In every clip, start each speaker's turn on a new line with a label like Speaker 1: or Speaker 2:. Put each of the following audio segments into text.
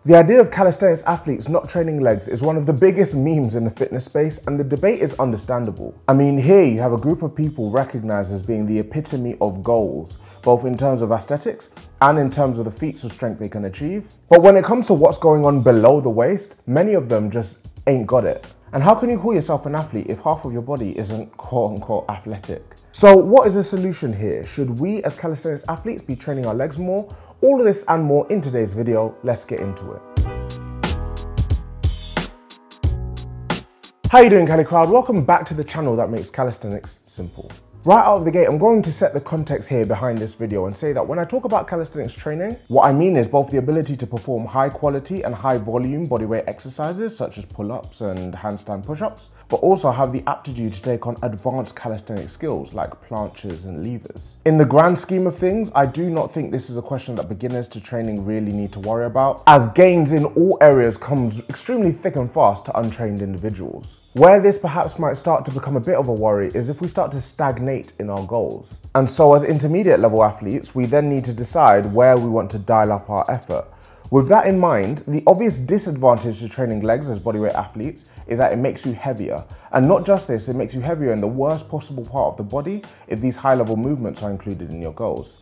Speaker 1: The idea of calisthenics athletes not training legs is one of the biggest memes in the fitness space, and the debate is understandable. I mean, here you have a group of people recognized as being the epitome of goals, both in terms of aesthetics and in terms of the feats of strength they can achieve. But when it comes to what's going on below the waist, many of them just ain't got it. And how can you call yourself an athlete if half of your body isn't quote unquote athletic? So what is the solution here? Should we as calisthenics athletes be training our legs more? All of this and more in today's video. Let's get into it. How you doing, Cali Crowd? Welcome back to the channel that makes calisthenics simple. Right out of the gate, I'm going to set the context here behind this video and say that when I talk about calisthenics training, what I mean is both the ability to perform high quality and high volume bodyweight exercises such as pull-ups and handstand push-ups, but also have the aptitude to take on advanced calisthenic skills like planches and levers. In the grand scheme of things, I do not think this is a question that beginners to training really need to worry about, as gains in all areas comes extremely thick and fast to untrained individuals. Where this perhaps might start to become a bit of a worry is if we start to stagnate in our goals. And so as intermediate level athletes, we then need to decide where we want to dial up our effort. With that in mind, the obvious disadvantage to training legs as bodyweight athletes is that it makes you heavier. And not just this, it makes you heavier in the worst possible part of the body if these high level movements are included in your goals.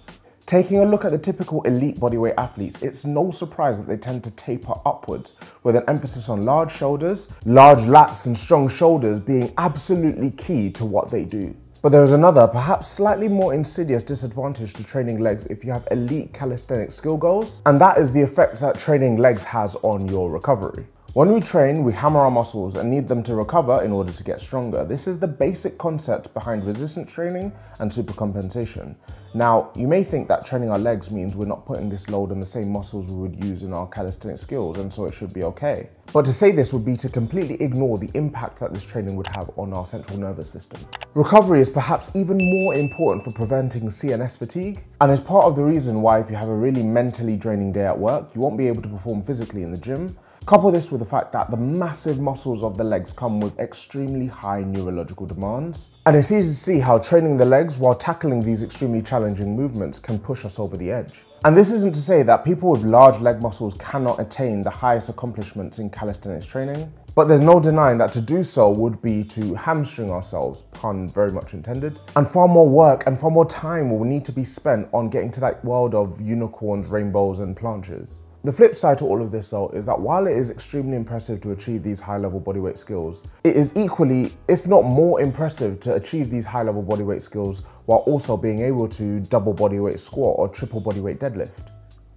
Speaker 1: Taking a look at the typical elite bodyweight athletes, it's no surprise that they tend to taper upwards, with an emphasis on large shoulders, large lats and strong shoulders being absolutely key to what they do. But there is another, perhaps slightly more insidious disadvantage to training legs if you have elite calisthenic skill goals, and that is the effect that training legs has on your recovery. When we train, we hammer our muscles and need them to recover in order to get stronger. This is the basic concept behind resistance training and supercompensation. Now, you may think that training our legs means we're not putting this load on the same muscles we would use in our calisthenic skills, and so it should be okay. But to say this would be to completely ignore the impact that this training would have on our central nervous system. Recovery is perhaps even more important for preventing CNS fatigue, and is part of the reason why if you have a really mentally draining day at work, you won't be able to perform physically in the gym. Couple this with the fact that the massive muscles of the legs come with extremely high neurological demands. And it's easy to see how training the legs while tackling these extremely challenging movements can push us over the edge. And this isn't to say that people with large leg muscles cannot attain the highest accomplishments in calisthenics training, but there's no denying that to do so would be to hamstring ourselves, pun very much intended, and far more work and far more time will need to be spent on getting to that world of unicorns, rainbows and planches. The flip side to all of this though is that while it is extremely impressive to achieve these high-level bodyweight skills, it is equally, if not more impressive to achieve these high-level bodyweight skills while also being able to double bodyweight squat or triple bodyweight deadlift.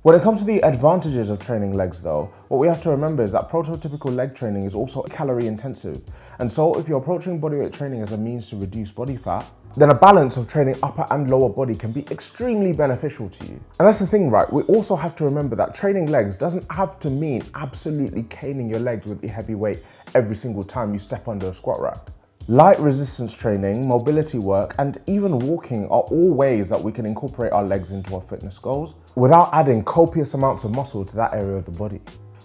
Speaker 1: When it comes to the advantages of training legs though, what we have to remember is that prototypical leg training is also calorie intensive. And so if you're approaching bodyweight training as a means to reduce body fat, then a balance of training upper and lower body can be extremely beneficial to you. And that's the thing, right? We also have to remember that training legs doesn't have to mean absolutely caning your legs with the heavy weight every single time you step under a squat rack. Light resistance training, mobility work, and even walking are all ways that we can incorporate our legs into our fitness goals without adding copious amounts of muscle to that area of the body.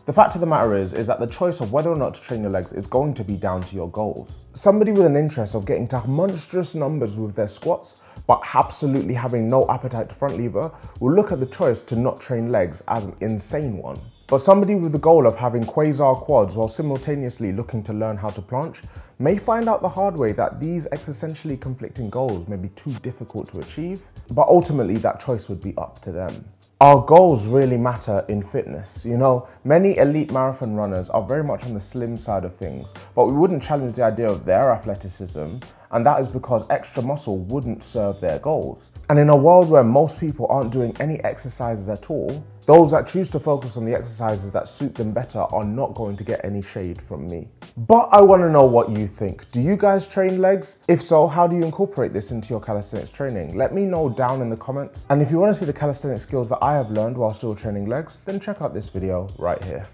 Speaker 1: The fact of the matter is that the choice of whether or not to train your legs is going to be down to your goals. Somebody with an interest of getting to monstrous numbers with their squats, but absolutely having no appetite to front lever, will look at the choice to not train legs as an insane one. But somebody with the goal of having quasar quads while simultaneously looking to learn how to planche may find out the hard way that these existentially conflicting goals may be too difficult to achieve, but ultimately that choice would be up to them. Our goals really matter in fitness. You know, many elite marathon runners are very much on the slim side of things, but we wouldn't challenge the idea of their athleticism, and that is because extra muscle wouldn't serve their goals. And in a world where most people aren't doing any exercises at all, those that choose to focus on the exercises that suit them better are not going to get any shade from me. But I want to know what you think. Do you guys train legs? If so, how do you incorporate this into your calisthenics training? Let me know down in the comments. And if you want to see the calisthenics skills that I have learned while still training legs, then check out this video right here.